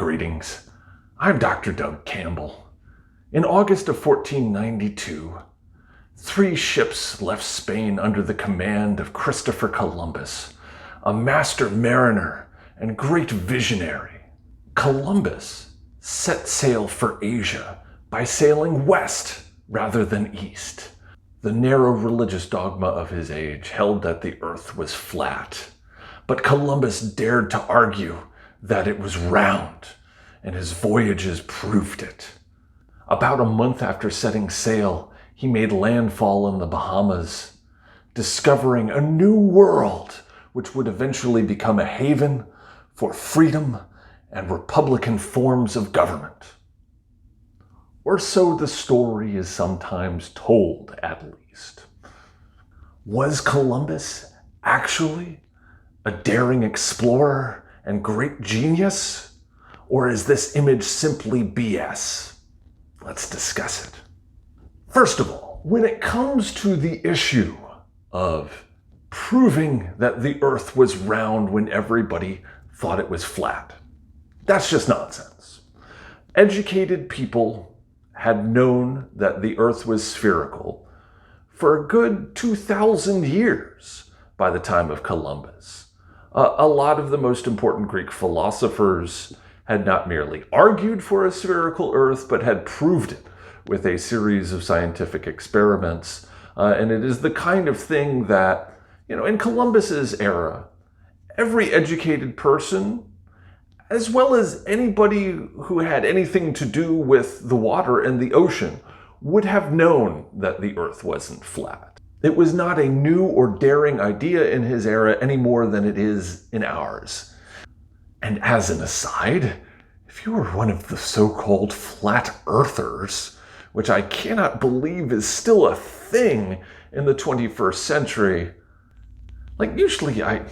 Greetings. I'm Dr. Doug Campbell. In August of 1492, 3 ships left Spain under the command of Christopher Columbus, a master mariner and great visionary. Columbus set sail for Asia by sailing west rather than east. The narrow religious dogma of his age held that the earth was flat, but Columbus dared to argue that it was round, and his voyages proved it. About a month after setting sail, he made landfall in the Bahamas, discovering a new world which would eventually become a haven for freedom and republican forms of government. Or so the story is sometimes told, at least. Was Columbus actually a daring explorer and great genius? Or is this image simply BS? Let's discuss it. First of all, when it comes to the issue of proving that the earth was round when everybody thought it was flat, that's just nonsense. Educated people had known that the earth was spherical for a good 2,000 years by the time of Columbus. A lot of the most important Greek philosophers had not merely argued for a spherical earth, but had proved it with a series of scientific experiments. And it is the kind of thing that, in Columbus's era, every educated person, as well as anybody who had anything to do with the water and the ocean, would have known that the earth wasn't flat. It was not a new or daring idea in his era any more than it is in ours. And as an aside, if you were one of the so-called flat earthers, which I cannot believe is still a thing in the 21st century, usually I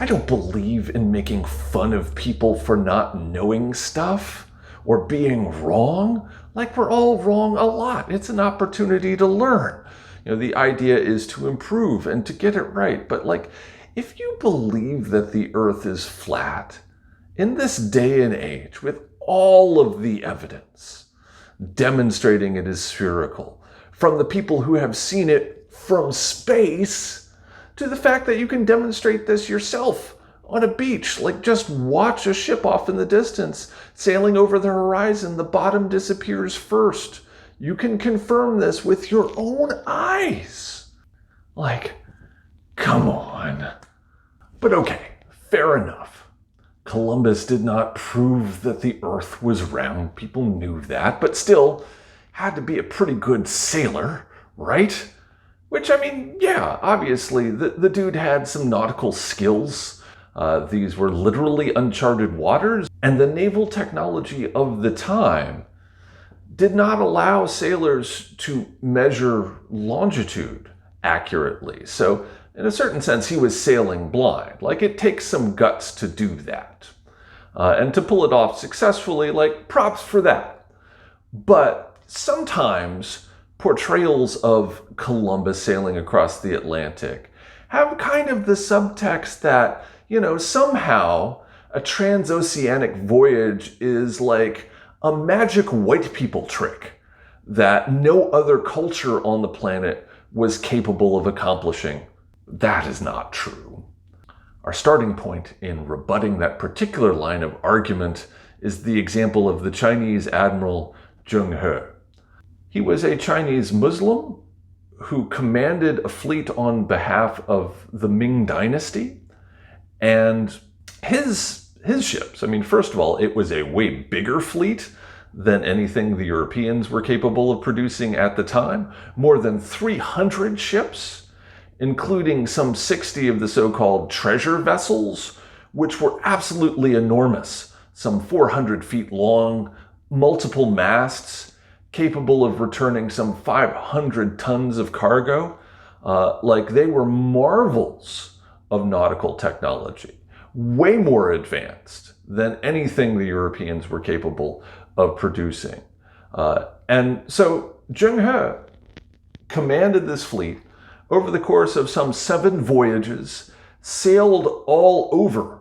don't believe in making fun of people for not knowing stuff or being wrong. We're all wrong a lot. It's an opportunity to learn. The idea is to improve and to get it right. But if you believe that the earth is flat, in this day and age, with all of the evidence demonstrating it is spherical, from the people who have seen it from space, to the fact that you can demonstrate this yourself on a beach, just watch a ship off in the distance, sailing over the horizon, the bottom disappears first. You can confirm this with your own eyes. Come on. But okay, fair enough. Columbus did not prove that the earth was round. People knew that, but still had to be a pretty good sailor, right? Which, yeah, obviously, the dude had some nautical skills. These were literally uncharted waters, and the naval technology of the time did not allow sailors to measure longitude accurately. So in a certain sense, he was sailing blind. It takes some guts to do that. And to pull it off successfully, props for that. But sometimes portrayals of Columbus sailing across the Atlantic have kind of the subtext that, somehow a transoceanic voyage is a magic white people trick that no other culture on the planet was capable of accomplishing. That is not true. Our starting point in rebutting that particular line of argument is the example of the Chinese admiral Zheng. He was a Chinese Muslim who commanded a fleet on behalf of the Ming Dynasty, and his ships, first of all, it was a way bigger fleet than anything the Europeans were capable of producing at the time. More than 300 ships, including some 60 of the so-called treasure vessels, which were absolutely enormous, some 400 feet long, multiple masts, capable of returning some 500 tons of cargo. They were marvels of nautical technology. Way more advanced than anything the Europeans were capable of producing. And so Zheng commanded this fleet over the course of some 7 voyages, sailed all over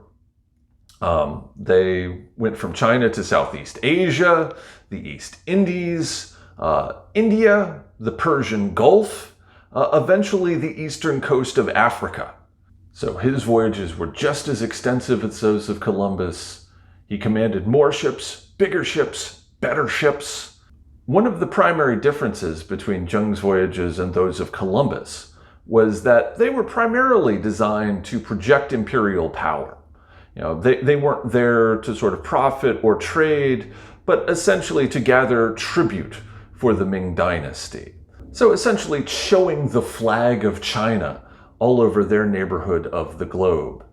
They went from China to Southeast Asia, the East Indies, India, the Persian Gulf, eventually the eastern coast of Africa. So his voyages were just as extensive as those of Columbus. He commanded more ships, bigger ships, better ships. One of the primary differences between Zheng's voyages and those of Columbus was that they were primarily designed to project imperial power. They weren't there to sort of profit or trade, but essentially to gather tribute for the Ming Dynasty. So essentially showing the flag of China all over their neighborhood of the globe.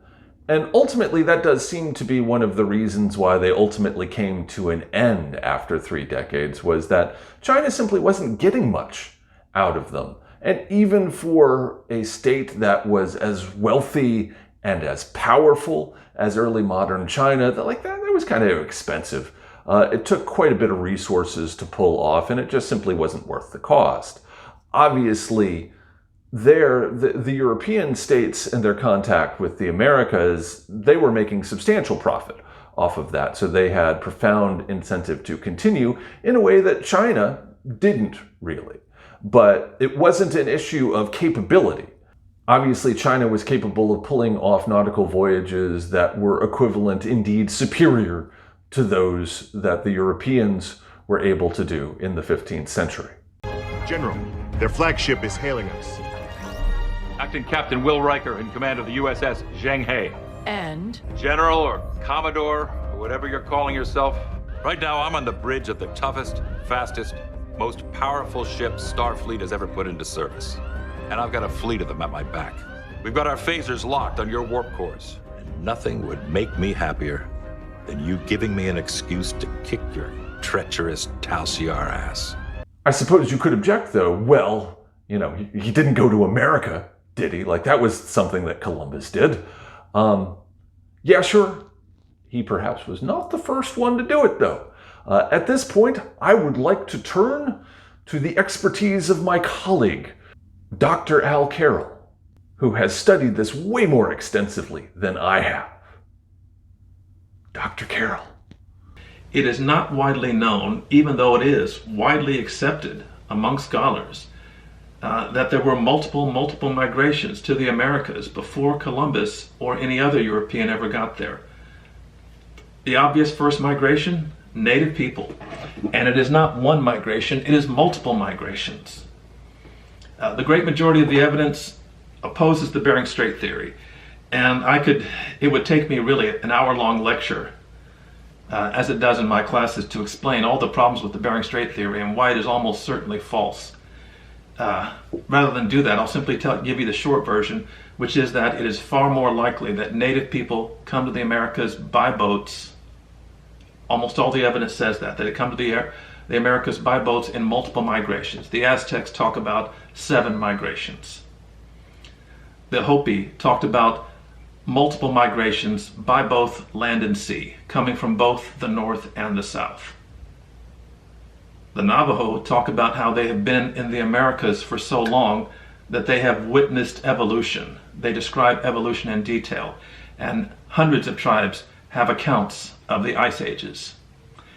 And ultimately, that does seem to be one of the reasons why they ultimately came to an end after 3 decades, was that China simply wasn't getting much out of them. And even for a state that was as wealthy and as powerful as early modern China, that was kind of expensive. It took quite a bit of resources to pull off, and it just simply wasn't worth the cost. Obviously, the European states and their contact with the Americas, they were making substantial profit off of that. So they had profound incentive to continue in a way that China didn't really. But it wasn't an issue of capability. Obviously, China was capable of pulling off nautical voyages that were equivalent, indeed superior, to those that the Europeans were able to do in the 15th century. General, their flagship is hailing us. Acting Captain Will Riker in command of the USS Zheng. And? General or Commodore, or whatever you're calling yourself. Right now, I'm on the bridge of the toughest, fastest, most powerful ship Starfleet has ever put into service. And I've got a fleet of them at my back. We've got our phasers locked on your warp cores. And nothing would make me happier than you giving me an excuse to kick your treacherous Talsiar ass. I suppose you could object, though. Well, he didn't go to America, did he? That was something that Columbus did. Yeah, sure. He perhaps was not the first one to do it, though. At this point, I would like to turn to the expertise of my colleague, Dr. Al Carroll, who has studied this way more extensively than I have. Dr. Carroll. It is not widely known, even though it is widely accepted among scholars, that there were multiple migrations to the Americas before Columbus or any other European ever got there. The obvious first migration, native people. And it is not one migration, it is multiple migrations. The great majority of the evidence opposes the Bering Strait theory. And it would take me really an hour-long lecture, as it does in my classes, to explain all the problems with the Bering Strait theory and why it is almost certainly false. Rather than do that, I'll simply give you the short version, which is that it is far more likely that native people come to the Americas by boats. Almost all the evidence says that they come to the Americas by boats in multiple migrations. The Aztecs talk about 7 migrations. The Hopi talked about multiple migrations by both land and sea, coming from both the north and the south. The Navajo talk about how they have been in the Americas for so long that they have witnessed evolution. They describe evolution in detail, and hundreds of tribes have accounts of the ice ages,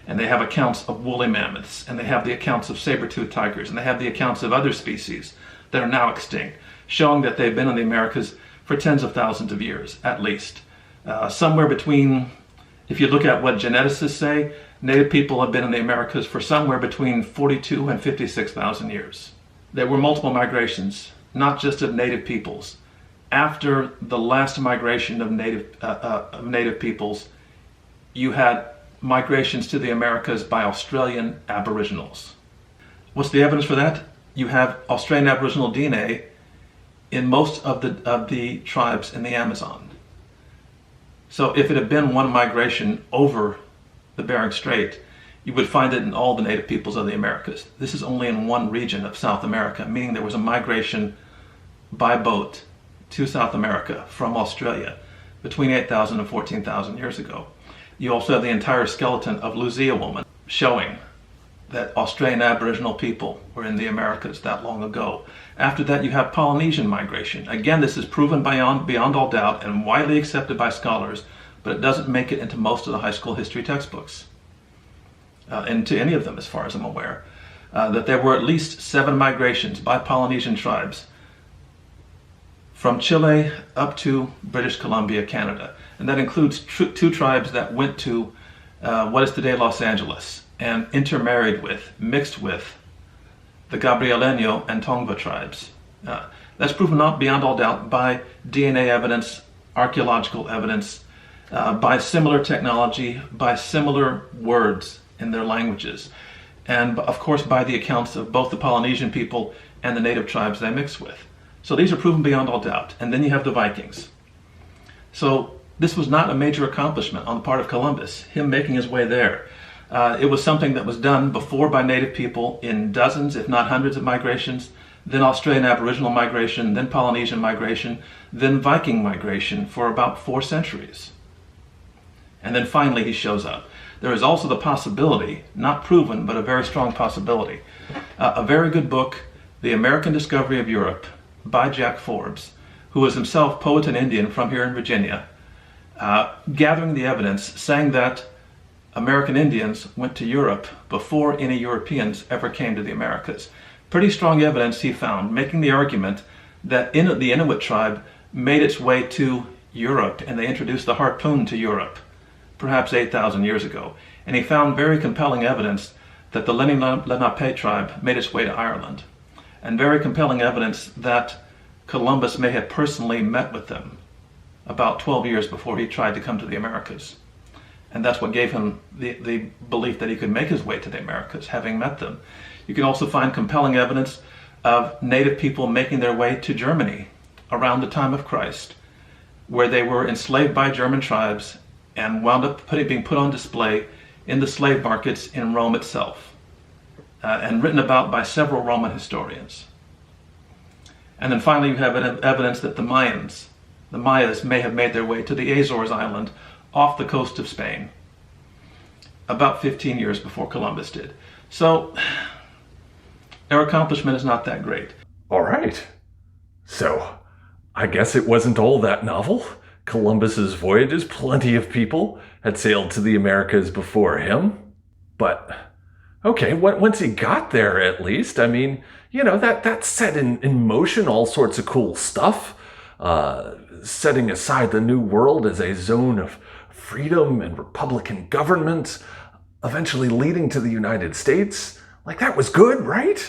and they have accounts of woolly mammoths, and they have the accounts of saber-toothed tigers, and they have the accounts of other species that are now extinct, showing that they've been in the Americas for tens of thousands of years, at least. Somewhere between, if you look at what geneticists say, native people have been in the Americas for somewhere between 42 and 56,000 years. There were multiple migrations, not just of native peoples. After the last migration of native peoples, you had migrations to the Americas by Australian Aboriginals. What's the evidence for that? You have Australian Aboriginal DNA in most of the tribes in the Amazon. So if it had been one migration over the Bering Strait, you would find it in all the native peoples of the Americas. This is only in one region of South America, meaning there was a migration by boat to South America from Australia between 8,000 and 14,000 years ago. You also have the entire skeleton of Lucia woman showing that Australian Aboriginal people were in the Americas that long ago. After that, you have Polynesian migration. Again, this is proven beyond all doubt and widely accepted by scholars, but it doesn't make it into most of the high school history textbooks, into any of them as far as I'm aware, that there were at least 7 migrations by Polynesian tribes from Chile up to British Columbia, Canada. And that includes 2 tribes that went to what is today Los Angeles and intermarried with, mixed with, the Gabrieleño and Tongva tribes. That's proven not beyond all doubt by DNA evidence, archaeological evidence, by similar technology, by similar words in their languages, and of course by the accounts of both the Polynesian people and the native tribes they mix with. So these are proven beyond all doubt. And then you have the Vikings. So this was not a major accomplishment on the part of Columbus, him making his way there. It was something that was done before by native people in dozens, if not hundreds of migrations, then Australian Aboriginal migration, then Polynesian migration, then Viking migration for about 4 centuries. And then finally he shows up. There is also the possibility, not proven, but a very strong possibility. A very good book, The American Discovery of Europe, by Jack Forbes, who is himself poet and Indian from here in Virginia, gathering the evidence, saying that American Indians went to Europe before any Europeans ever came to the Americas. Pretty strong evidence he found, making the argument that the Inuit tribe made its way to Europe, and they introduced the harpoon to Europe, perhaps 8,000 years ago. And he found very compelling evidence that the Lenni Lenape tribe made its way to Ireland, and very compelling evidence that Columbus may have personally met with them about 12 years before he tried to come to the Americas. And that's what gave him the belief that he could make his way to the Americas, having met them. You can also find compelling evidence of native people making their way to Germany around the time of Christ, where they were enslaved by German tribes and wound up being put on display in the slave markets in Rome itself, and written about by several Roman historians. And then finally you have evidence that the Mayas may have made their way to the Azores Island off the coast of Spain about 15 years before Columbus did. So their accomplishment is not that great. All right. So I guess it wasn't all that novel. Columbus's voyages, plenty of people had sailed to the Americas before him. But okay, once he got there, at least, I mean, you know, that set in motion all sorts of cool stuff. Setting aside the New World as a zone of freedom and Republican government, eventually leading to the United States. Like, that was good, right?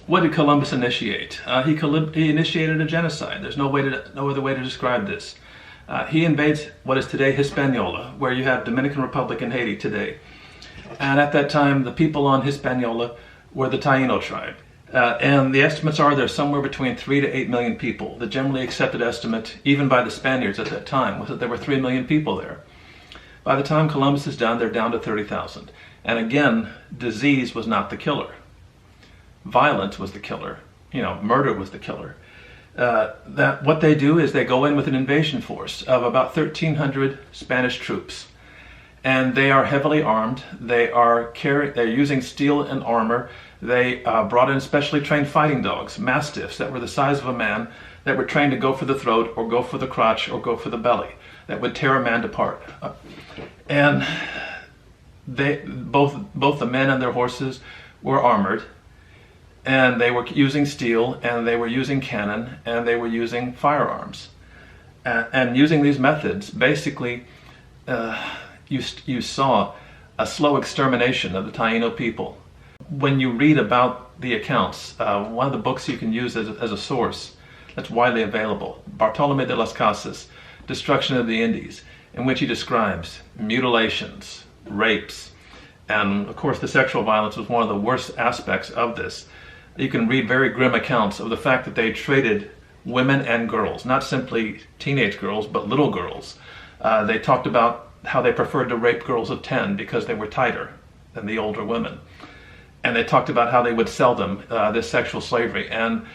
What did Columbus initiate? He initiated a genocide. There's no other way to describe this. He invades what is today Hispaniola, where you have Dominican Republic and Haiti today. And at that time, the people on Hispaniola were the Taino tribe. And the estimates are there's somewhere between 3 to 8 million people. The generally accepted estimate, even by the Spaniards at that time, was that there were 3 million people there. By the time Columbus is done, they're down to 30,000. And again, disease was not the killer. Violence was the killer. Murder was the killer. What they do is they go in with an invasion force of about 1,300 Spanish troops. And they are heavily armed. They're using steel and armor. They brought in specially trained fighting dogs, mastiffs that were the size of a man, that were trained to go for the throat or go for the crotch or go for the belly, that would tear a man apart. And both the men and their horses were armored, and they were using steel, and they were using cannon, and they were using firearms. And using these methods, basically, you saw a slow extermination of the Taino people. When you read about the accounts, one of the books you can use as a source that's widely available, Bartolome de las Casas, Destruction of the Indies, in which he describes mutilations, rapes, and of course the sexual violence was one of the worst aspects of this. You can read very grim accounts of the fact that they traded women and girls, not simply teenage girls, but little girls. They talked about how they preferred to rape girls of 10 because they were tighter than the older women. And they talked about how they would sell them this sexual slavery, and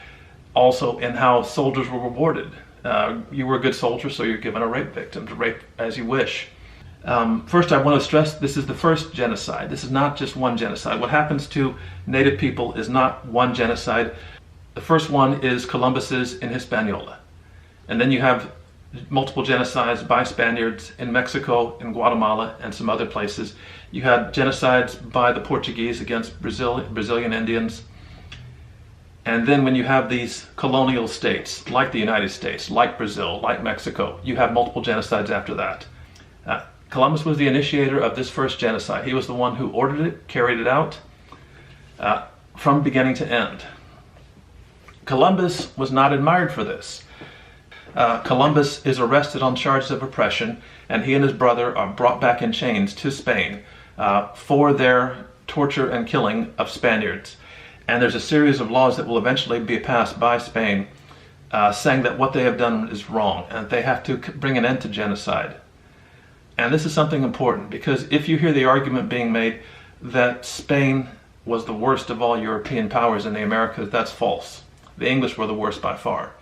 also in how soldiers were rewarded. You were a good soldier, so you're given a rape victim to rape as you wish. First, I want to stress this is the first genocide. This is not just one genocide. What happens to native people is not one genocide. The first one is Columbus's in Hispaniola. And then you have multiple genocides by Spaniards in Mexico, in Guatemala, and some other places. You had genocides by the Portuguese against Brazilian Indians. And then when you have these colonial states, like the United States, like Brazil, like Mexico, you have multiple genocides after that. Columbus was the initiator of this first genocide. He was the one who ordered it, carried it out, from beginning to end. Columbus was not admired for this. Columbus is arrested on charges of oppression, and he and his brother are brought back in chains to Spain for their torture and killing of Spaniards. And there's a series of laws that will eventually be passed by Spain saying that what they have done is wrong and they have to bring an end to genocide. And this is something important, because if you hear the argument being made that Spain was the worst of all European powers in the Americas, that's false. The English were the worst by far.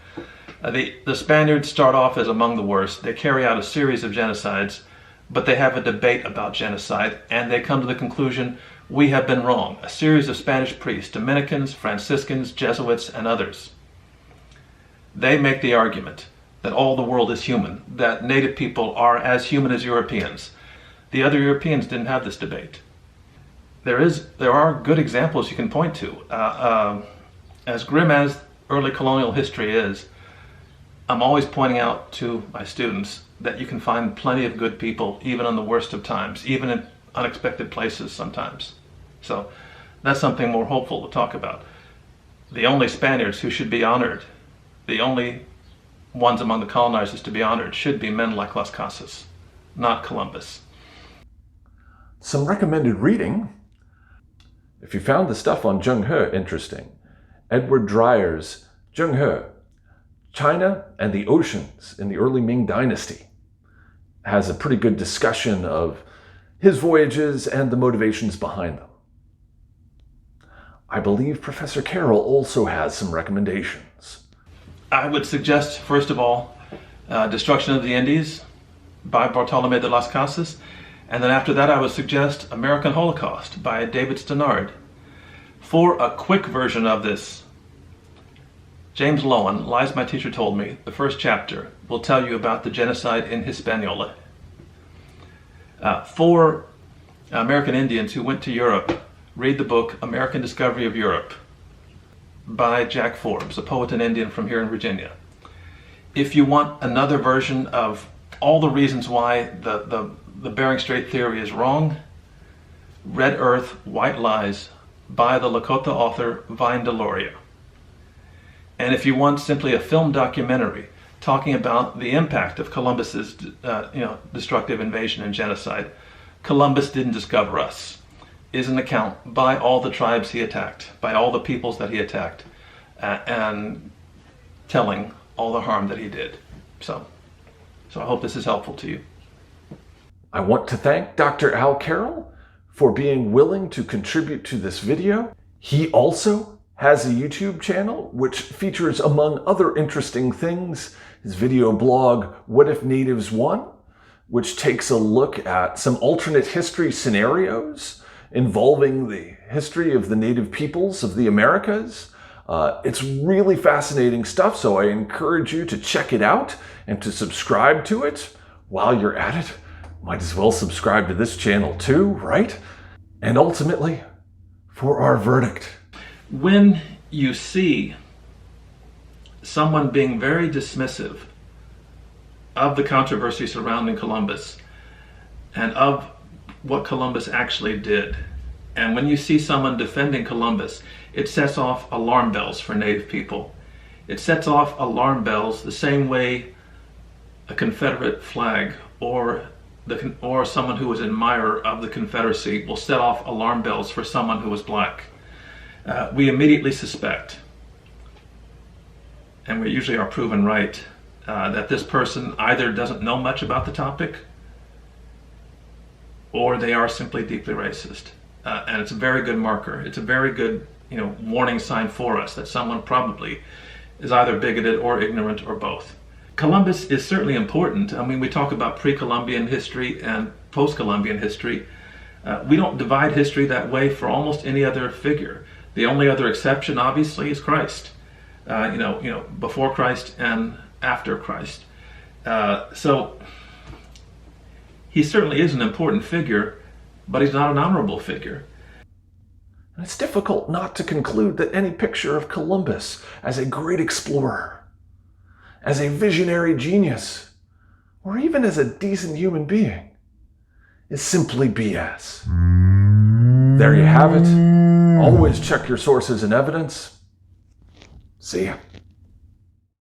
The Spaniards start off as among the worst. They carry out a series of genocides, but they have a debate about genocide, and they come to the conclusion, we have been wrong. A series of Spanish priests, Dominicans, Franciscans, Jesuits, and others, they make the argument that all the world is human, that native people are as human as Europeans. The other Europeans didn't have this debate. There are good examples you can point to. As grim as early colonial history is, I'm always pointing out to my students that you can find plenty of good people even on the worst of times, even in unexpected places sometimes. So that's something more hopeful to talk about. The only Spaniards who should be honored, the only ones among the colonizers to be honored, should be men like Las Casas, not Columbus. Some recommended reading. If you found the stuff on Zheng interesting, Edward Dreyer's Zheng, China and the Oceans in the early Ming Dynasty, has a pretty good discussion of his voyages and the motivations behind them. I believe Professor Carroll also has some recommendations. I would suggest, first of all, Destruction of the Indies by Bartolome de las Casas, and then after that I would suggest American Holocaust by David Stannard. For a quick version of this, James Loewen, Lies My Teacher Told Me, the first chapter, will tell you about the genocide in Hispaniola. For American Indians who went to Europe, read the book American Discovery of Europe by Jack Forbes, a poet and Indian from here in Virginia. If you want another version of all the reasons why the Bering Strait theory is wrong, Red Earth, White Lies by the Lakota author Vine Deloria. And if you want simply a film documentary talking about the impact of Columbus's destructive invasion and genocide, Columbus Didn't Discover Us is an account by all the tribes he attacked, by all the peoples that he attacked, and telling all the harm that he did. So I hope this is helpful to you. I want to thank Dr. Al Carroll for being willing to contribute to this video. He also has a YouTube channel which features, among other interesting things, his video blog, What If Natives Won?, which takes a look at some alternate history scenarios involving the history of the native peoples of the Americas. It's really fascinating stuff, so I encourage you to check it out and to subscribe to it. While you're at it, might as well subscribe to this channel too, right? And ultimately, for our verdict. When you see someone being very dismissive of the controversy surrounding Columbus and of what Columbus actually did, and when you see someone defending Columbus, it sets off alarm bells for native people. It sets off alarm bells the same way a Confederate flag or someone who was an admirer of the Confederacy will set off alarm bells for someone who was black. We immediately suspect, and we usually are proven right, that this person either doesn't know much about the topic or they are simply deeply racist. And it's a very good marker. It's a very good warning sign for us that someone probably is either bigoted or ignorant or both. Columbus is certainly important. I mean, we talk about pre-Columbian history and post-Columbian history. We don't divide history that way for almost any other figure. The only other exception, obviously, is Christ. Before Christ and after Christ. So he certainly is an important figure, but he's not an honorable figure. And it's difficult not to conclude that any picture of Columbus as a great explorer, as a visionary genius, or even as a decent human being, is simply BS. There you have it. Always check your sources and evidence. See ya.